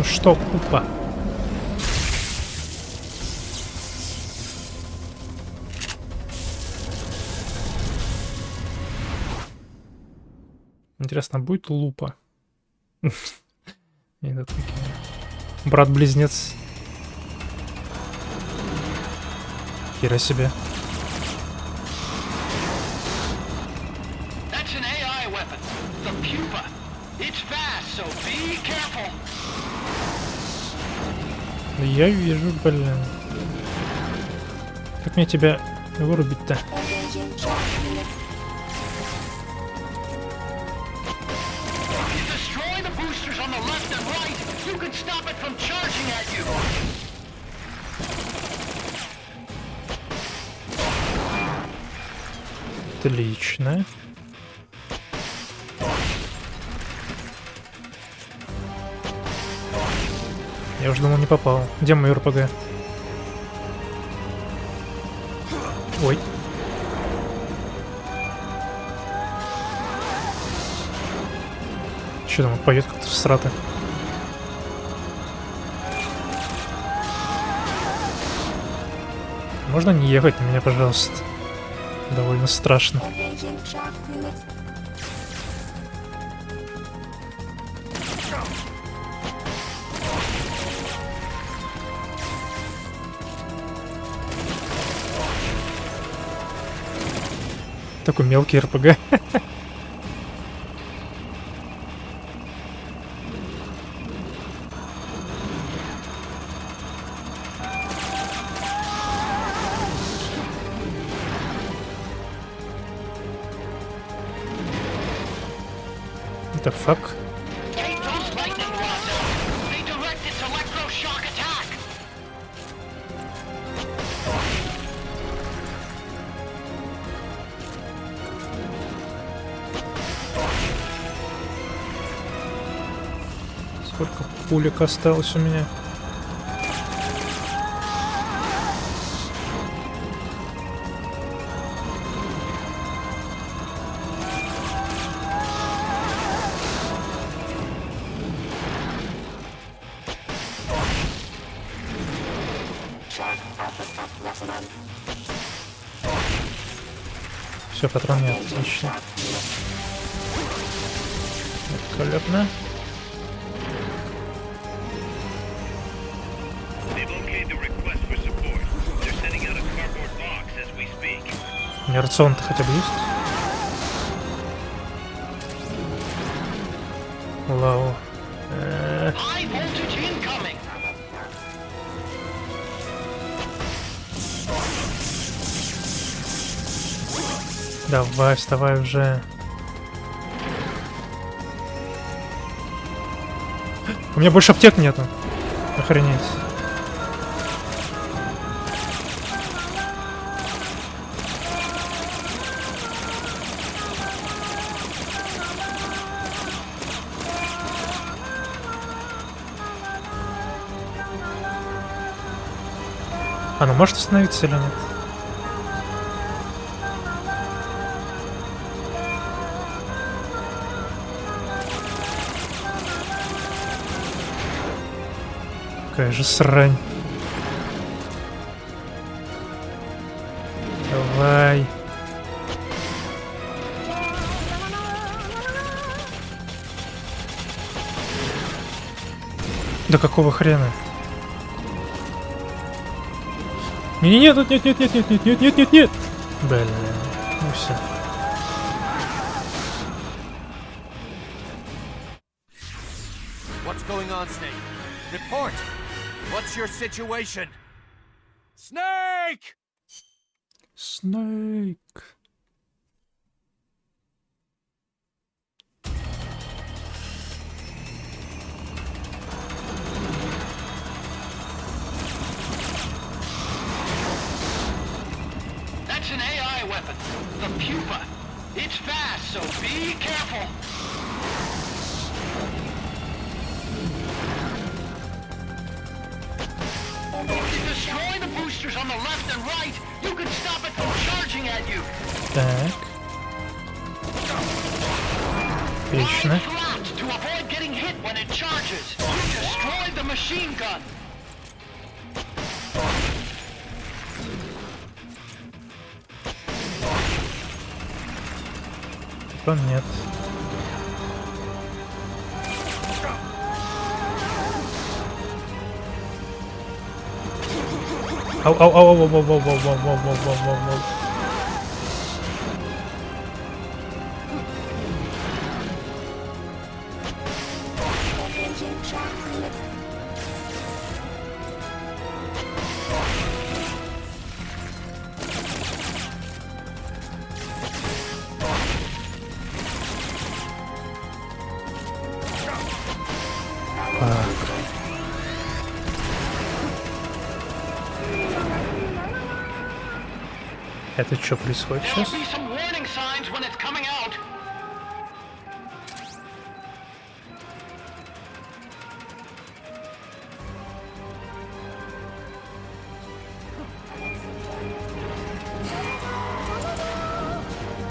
Ну что, Пупа? Интересно, будет лупа? Нет, брат-близнец. Хера себе. Я вижу, блин. Как мне тебя вырубить-то? Отлично. Я уже думал, не попал. Где мой РПГ? Ой. Че там, поет как-то всрато. Можно не ехать на меня, пожалуйста? Довольно страшно. Такой мелкий РПГ. The fuck? Сколько пулек осталось у меня? Все, патрон нет, отлично. Великолепно. У меня рацион-то хотя бы есть? Вау. Давай, вставай уже. У меня больше аптек нету. Охренеть. Она может остановиться или нет? Какая же срань. Давай. Да какого хрена? Нет, нет, нет, нет, нет, нет, нет, нет, нет, нет, нет. Блин, ну все. What's going on, Snake? Report. What's your situation? Snake! Snake. That's an AI weapon. The Pupa. It's fast, so be careful. Destroy the boosters on the left and right. You can stop it from charging at you. Так. Отлично. To avoid getting hit when it charges. You destroy the a machine gun. Типа нет. Ау, ау, ау, ау, ау, ау, ау, ау, ау, ау, ау, ау, ау. Это что происходит There'll сейчас? be some warning signs when it's coming out.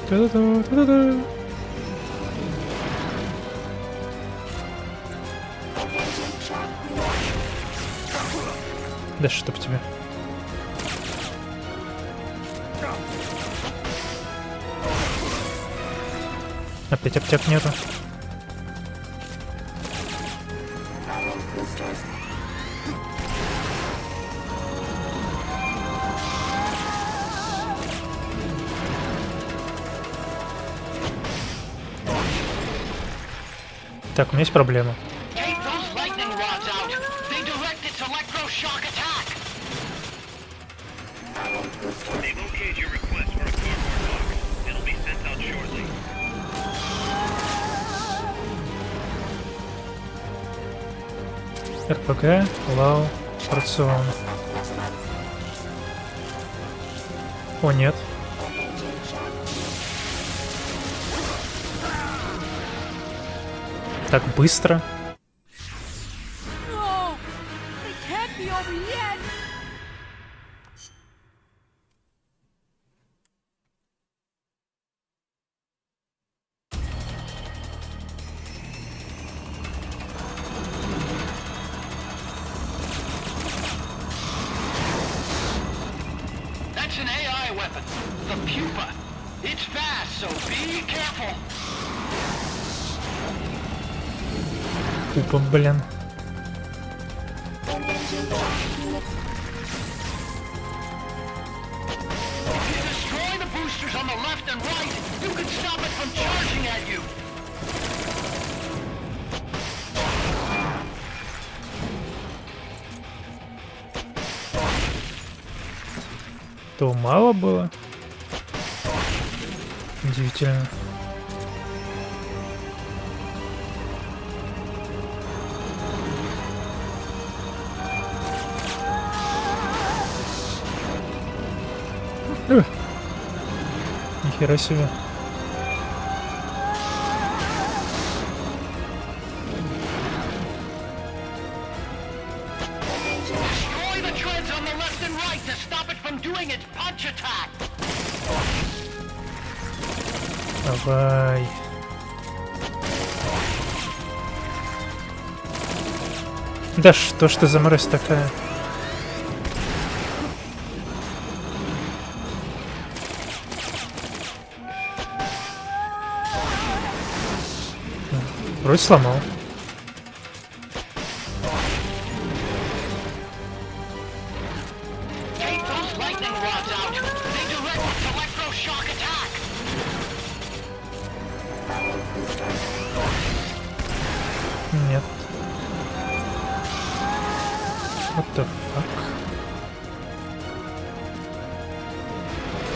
Та-да-да, та-да-да. Да чтоб тебе. Опять аптек нету. Так, у меня есть проблема. Take those lightning rods out. They direct its electroshock attack. They've okayed your request for a cardboard box. It'll be sent out shortly. РПГ, лау, рацион. О, нет. Так быстро. No! They can't be over yet! That's an AI weapon. The Pupa. It's fast, so be careful. Пупа, блин. If you destroy the boosters on the left and right, you can stop it from charging at you. То мало было. Удивительно. Нихера себе. Destroy the treads on the left and right to stop it from doing its punch attack. Давай. Да что ж ты за мразь такая? Вроде сломал. Take those lightning rods out. They direct its electroshock attack. Нет. What the fuck?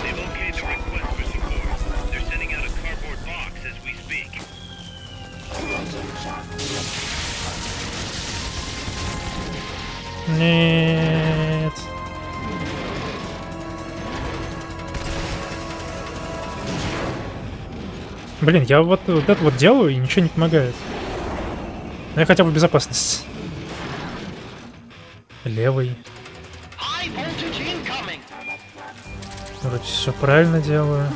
They've okayed the request for support. They're sending out a cardboard box as we speak. Нет. Блин, я вот это вот делаю и ничего не помогает. Но я хотя бы в безопасности. Левый. High voltage incoming. Вроде все правильно делаю.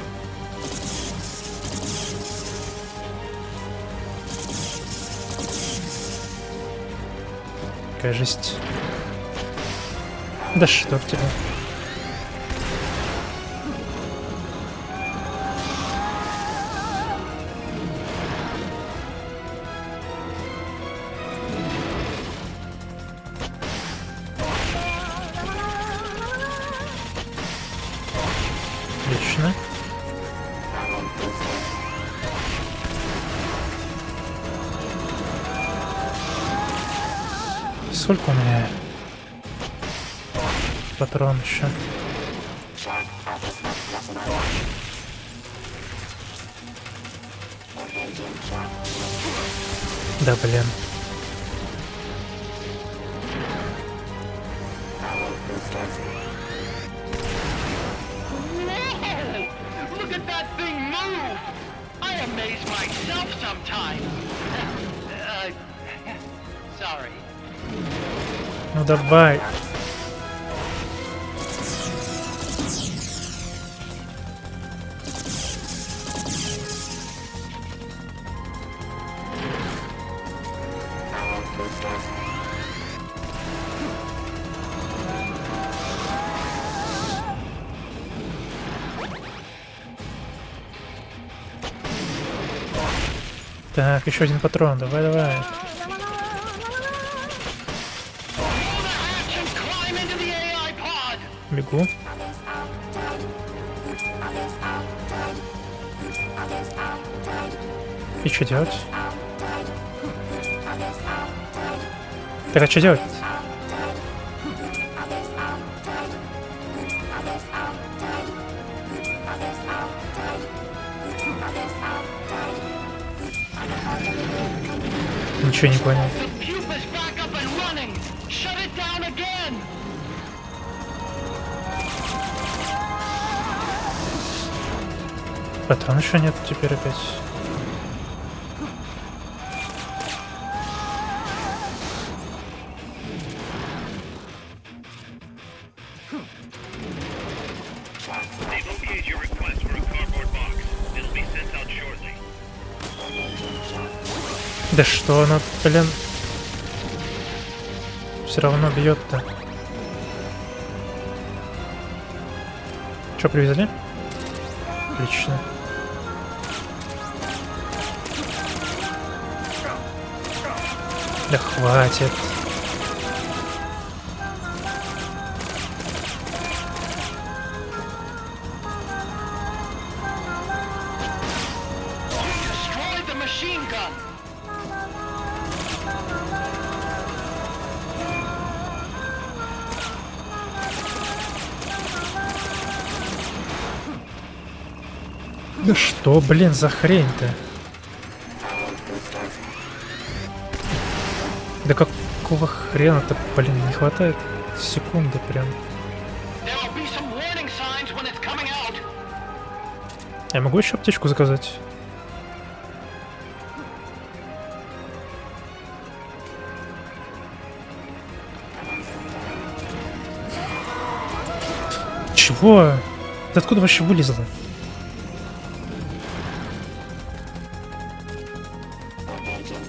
Какая жесть. Да что в тебя. Отлично. Сколько у меня патрон еще? Да блин. Look at that thing move! I amaze myself sometimes. Sorry. Ну давай. Так, еще один патрон. Давай, давай. Бегу. И что делать? Так, а что делать? Ничего не понял. Патрон еще нет теперь опять. They've okayed your request for a cardboard box. It'll be sent out shortly. Да что она, блин, все равно бьет-то. Что, привезли? Отлично. Да хватит. Destroyed the machine gun. Да что, блин, за хрень-то? Да какого хрена-то, блин, не хватает секунды прям. There will be some warning signs when it's coming out. Я могу еще аптечку заказать? Чего? Ты откуда вообще вылезла?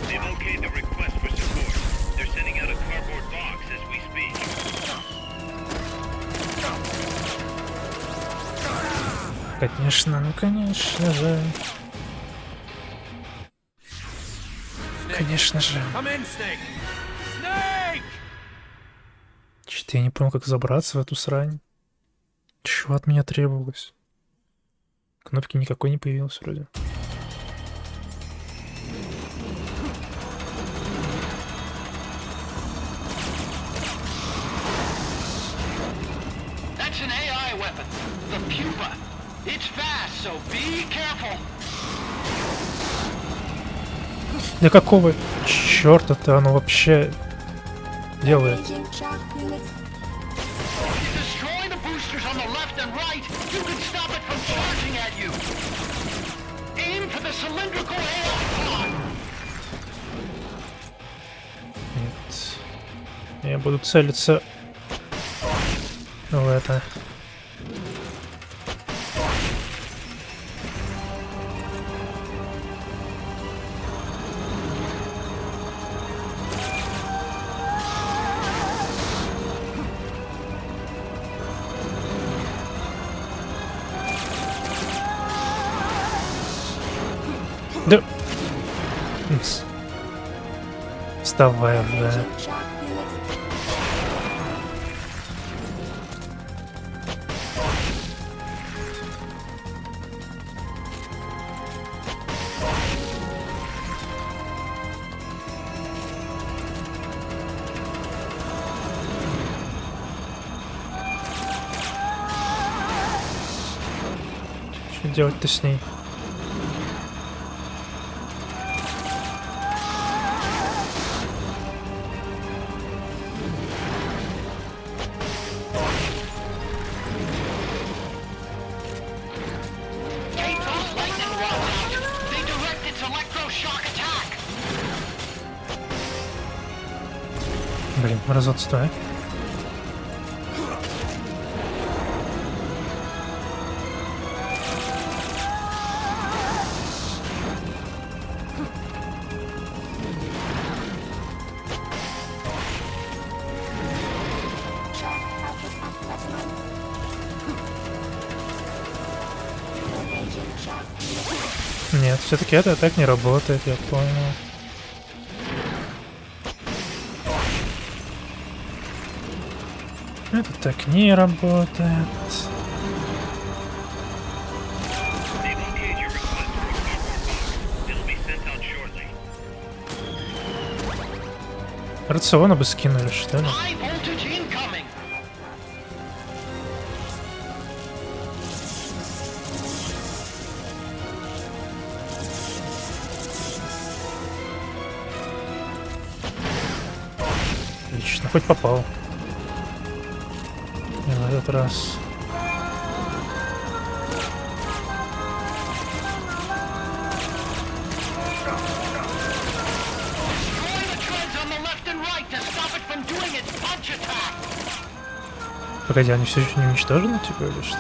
They've okayed the request for support. They're sending out a cardboard box as we speak. Конечно, ну конечно же. Конечно же. Come in, Snake. Snake! Что-то я не понял, как забраться в эту срань. Чего от меня требовалось? Кнопки никакой не появилось вроде. That's an AI weapon. The Pupa. It's fast, so be careful. Да какого черта-то оно вообще делает? If you destroy the boosters on the left and right, you can stop it from charging at you. Aim for the cylindrical AI pod. Нет. Я буду целиться в это. Да. Вставай уже. Что делать-то с ней? Take those lightning rods out. They direct its electroshock attack. Блин, разок стой. Нет, все-таки это так не работает, я понял. Это так не работает. They've okayed your request for a cardboard box. It'll be sent out shortly. Рациона бы скинули, что ли? High voltage incoming. Отлично, хоть попал. И на этот раз. Destroy the treads on the left and right to stop it from doing its punch attack. Погоди, они все еще не уничтожены, типа, или что?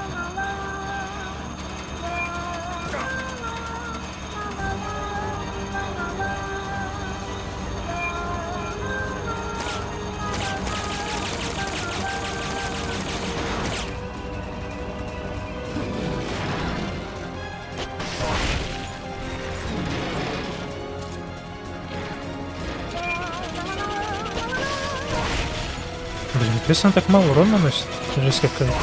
Блин, если он так мало урона наносит, жесть какая-то.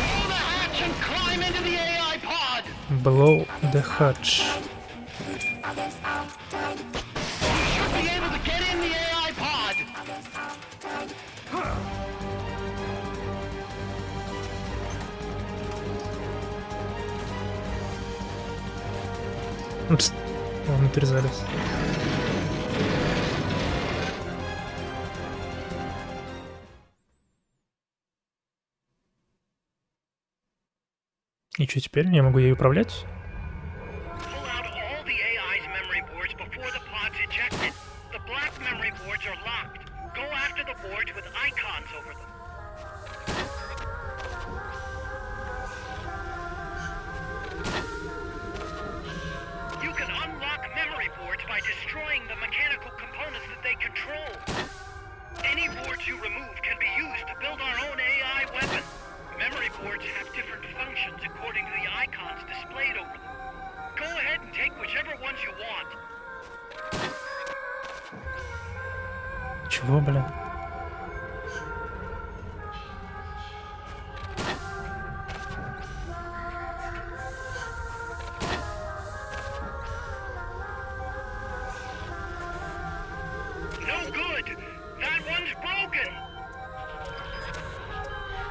Blow the hatch and climb into the AI pod. Blow the hatch. You should be able to get in the AI pod. Упс. Он внутрь залез. И что теперь? Я могу ей управлять? Pull out all the AI's memory boards before the pod's ejected. The black memory boards are locked. Go after the boards with icons over them. You can unlock memory boards by destroying the mechanical components that they control. Any boards you remove can be used to build our own AI weapon. Memory boards have different functions according to the icons displayed over them. Go ahead and take whichever ones you want. Чего, блин? No good. That one's broken.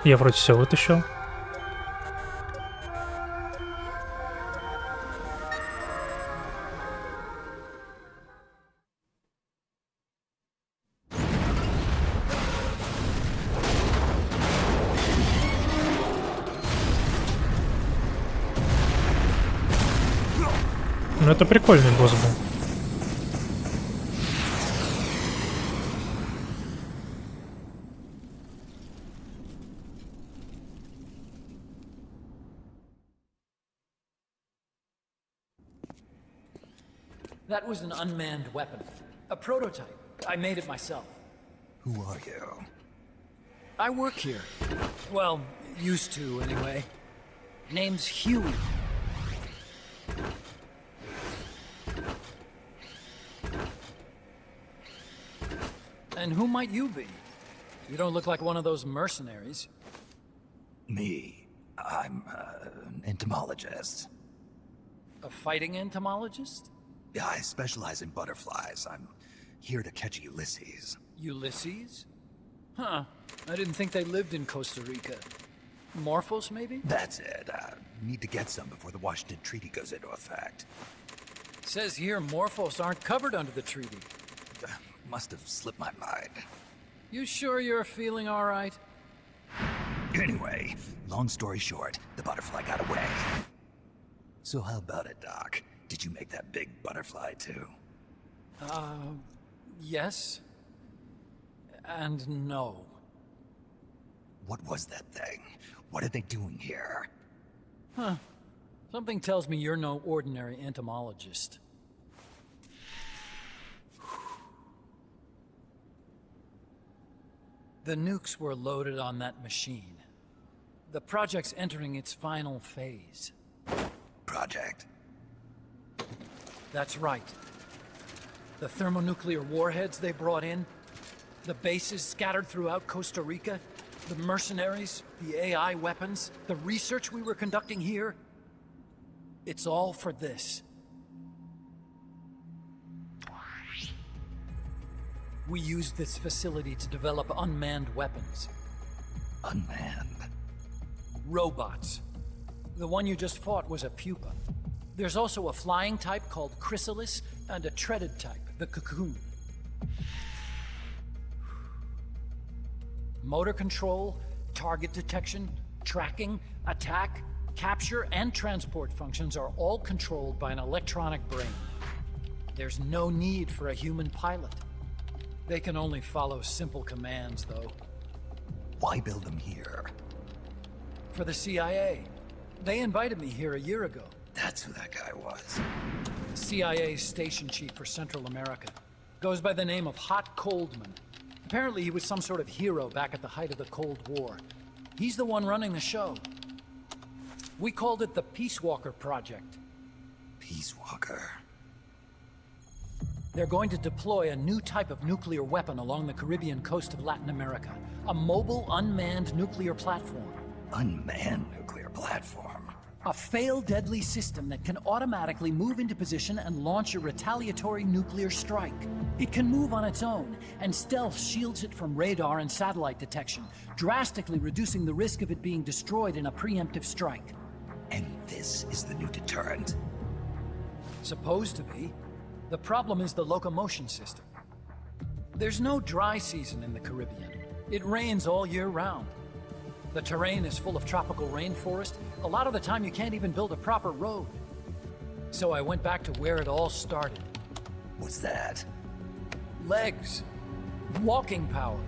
Я вроде все вытащил. Ну это прикольный босс был. That was an unmanned weapon. A prototype. I made it myself. Who are you? I work here. Well, used to, anyway. Name's Hugh. And who might you be? You don't look like one of those mercenaries. Me. I'm an entomologist. A fighting entomologist? Yeah, I specialize in butterflies. I'm here to catch Ulysses. Ulysses? Huh. I didn't think they lived in Costa Rica. Morphos, maybe? That's it. Need to get some before the Washington Treaty goes into effect. Says here Morphos aren't covered under the treaty. Must have slipped my mind. You sure you're feeling all right? Anyway, long story short, the butterfly got away. So how about it, Doc? Did you make that big butterfly too? Yes. And no. What was that thing? What are they doing here? Huh. Something tells me you're no ordinary entomologist. The nukes were loaded on that machine. The project's entering its final phase. Project? That's right. The thermonuclear warheads they brought in, the bases scattered throughout Costa Rica, the mercenaries, the AI weapons, the research we were conducting here. It's all for this. We used this facility to develop unmanned weapons. Unmanned? Robots. The one you just fought was a pupa. There's also a flying type called Chrysalis and a treaded type, the cocoon. Motor control, target detection, tracking, attack, capture, and transport functions are all controlled by an electronic brain. There's no need for a human pilot. They can only follow simple commands, though. Why build them here? For the CIA. They invited me here a year ago. That's who that guy was. CIA's station chief for Central America. Goes by the name of Hot Coldman. Apparently he was some sort of hero back at the height of the Cold War. He's the one running the show. We called it the Peace Walker Project. Peace Walker. They're going to deploy a new type of nuclear weapon along the Caribbean coast of Latin America. A mobile, unmanned nuclear platform. Unmanned nuclear platform? A fail-deadly system that can automatically move into position and launch a retaliatory nuclear strike. It can move on its own, and stealth shields it from radar and satellite detection, drastically reducing the risk of it being destroyed in a preemptive strike. And this is the new deterrent? Supposed to be. The problem is the locomotion system. There's no dry season in the Caribbean. It rains all year round. The terrain is full of tropical rainforest. A lot of the time you can't even build a proper road. So I went back to where it all started. What's that? Legs. Walking power.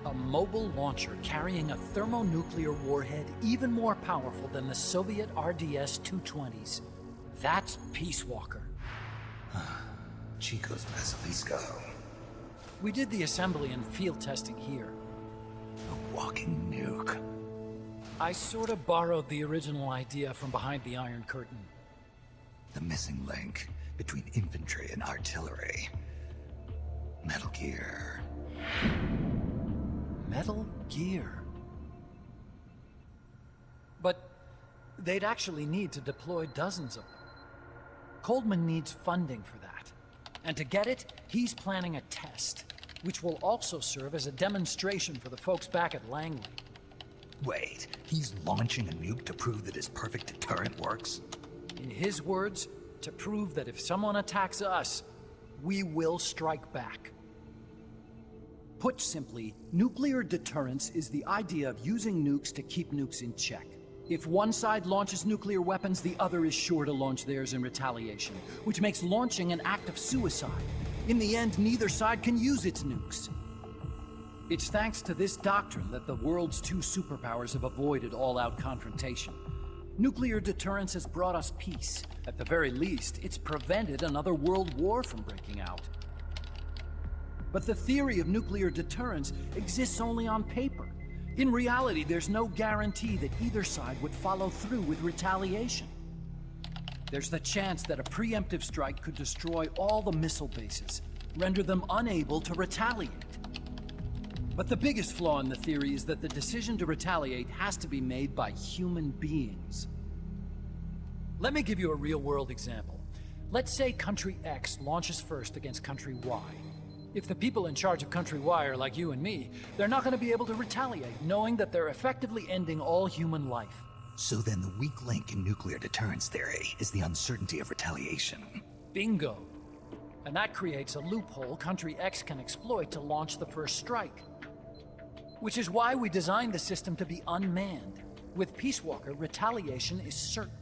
A mobile launcher carrying a thermonuclear warhead even more powerful than the Soviet RDS-220s. That's Peace Walker. Chico's Basilisco. We did the assembly and field testing here. A walking nuke. I sort of borrowed the original idea from behind the Iron Curtain. The missing link between infantry and artillery. Metal Gear. Metal Gear. But they'd actually need to deploy dozens of them. Coldman needs funding for that. And to get it, he's planning a test, which will also serve as a demonstration for the folks back at Langley. Wait, he's launching a nuke to prove that his perfect deterrent works? In his words, to prove that if someone attacks us, we will strike back. Put simply, nuclear deterrence is the idea of using nukes to keep nukes in check. If one side launches nuclear weapons, the other is sure to launch theirs in retaliation, which makes launching an act of suicide. In the end, neither side can use its nukes. It's thanks to this doctrine that the world's two superpowers have avoided all-out confrontation. Nuclear deterrence has brought us peace. At the very least, it's prevented another world war from breaking out. But the theory of nuclear deterrence exists only on paper. In reality, there's no guarantee that either side would follow through with retaliation. There's the chance that a preemptive strike could destroy all the missile bases, render them unable to retaliate. But the biggest flaw in the theory is that the decision to retaliate has to be made by human beings. Let me give you a real-world example. Let's say country X launches first against country Y. If the people in charge of country Y are like you and me, they're not going to be able to retaliate, knowing that they're effectively ending all human life. So then the weak link in nuclear deterrence theory is the uncertainty of retaliation. Bingo. And that creates a loophole country X can exploit to launch the first strike. Which is why we designed the system to be unmanned. With Peace Walker, retaliation is certain.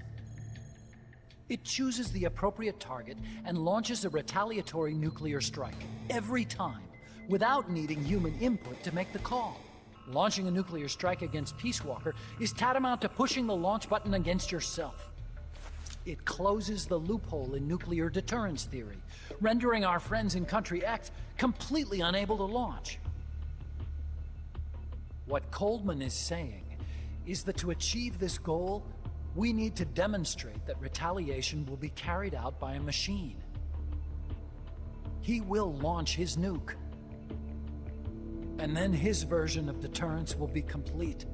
It chooses the appropriate target and launches a retaliatory nuclear strike every time, without needing human input to make the call. Launching a nuclear strike against Peace Walker is tantamount to pushing the launch button against yourself. It closes the loophole in nuclear deterrence theory, rendering our friends in Country X completely unable to launch. What Coleman is saying is that to achieve this goal, we need to demonstrate that retaliation will be carried out by a machine. He will launch his nuke. And then his version of deterrence will be complete.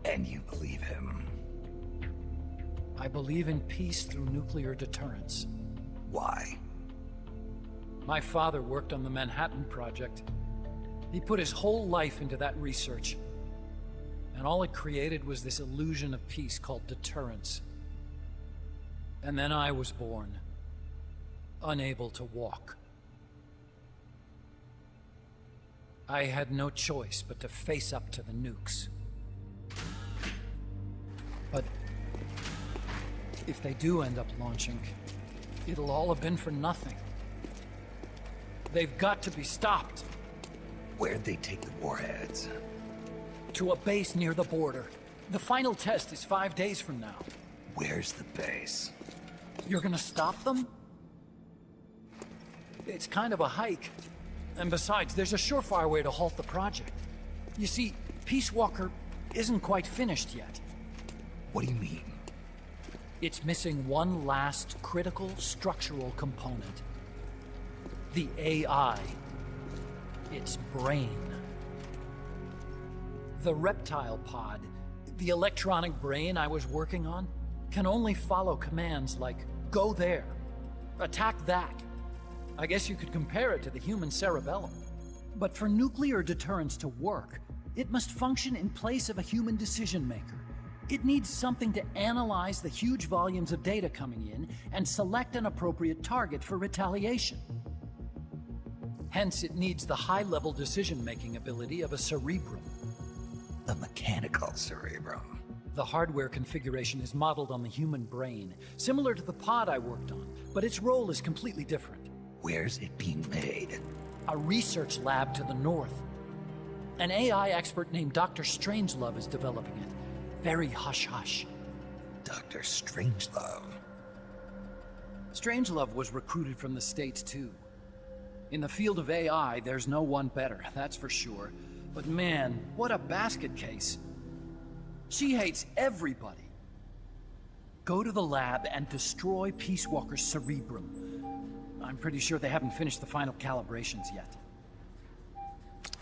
And you believe him? I believe in peace through nuclear deterrence. Why? My father worked on the Manhattan Project. He put his whole life into that research. And all it created was this illusion of peace called deterrence. And then I was born, unable to walk. I had no choice but to face up to the nukes. But if they do end up launching, it'll all have been for nothing. They've got to be stopped. Where'd they take the warheads? To a base near the border. The final test is 5 days from now. Where's the base? You're gonna stop them? It's kind of a hike. And besides, there's a surefire way to halt the project. You see, Peace Walker isn't quite finished yet. What do you mean? It's missing one last critical structural component. The AI. Its brain. The reptile pod, the electronic brain I was working on, can only follow commands like, go there, attack that. I guess you could compare it to the human cerebellum. But for nuclear deterrence to work, it must function in place of a human decision maker. It needs something to analyze the huge volumes of data coming in and select an appropriate target for retaliation. Hence, it needs the high-level decision-making ability of a cerebrum. A mechanical cerebrum. The hardware configuration is modeled on the human brain, similar to the pod I worked on, but its role is completely different. Where's it being made? A research lab to the north. An AI expert named Dr. Strangelove is developing it. Very hush-hush. Dr. Strangelove. Strangelove was recruited from the States, too. In the field of AI, there's no one better, that's for sure. But man, what a basket case. She hates everybody. Go to the lab and destroy Peace Walker's cerebrum. I'm pretty sure they haven't finished the final calibrations yet.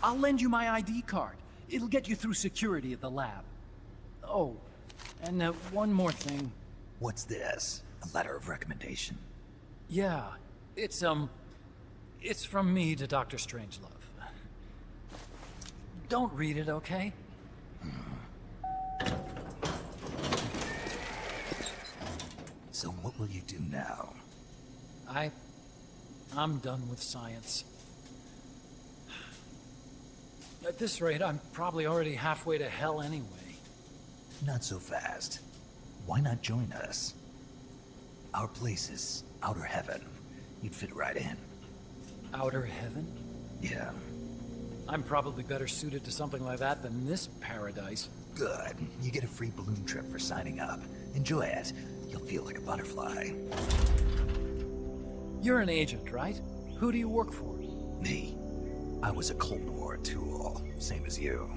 I'll lend you my ID card. It'll get you through security at the lab. Oh, and one more thing. What's this? A letter of recommendation? Yeah, it's from me to Dr. Strangelove. Don't read it, okay? So what will you do now? I'm done with science. At this rate, I'm probably already halfway to hell anyway. Not so fast. Why not join us? Our place is outer heaven. You'd fit right in. Outer heaven? Yeah. I'm probably better suited to something like that than this paradise. Good. You get a free balloon trip for signing up. Enjoy it. You'll feel like a butterfly. You're an agent, right? Who do you work for? Me? I was a Cold War tool, same as you.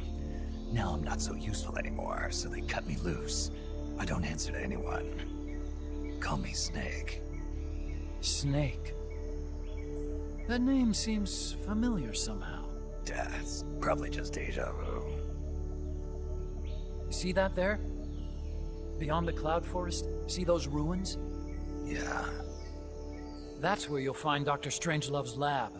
Now I'm not so useful anymore, so they cut me loose. I don't answer to anyone. Call me Snake. Snake. That name seems familiar somehow. That's probably just deja vu. You see that there? Beyond the cloud forest? See those ruins? Yeah. That's where you'll find Dr. Strangelove's lab.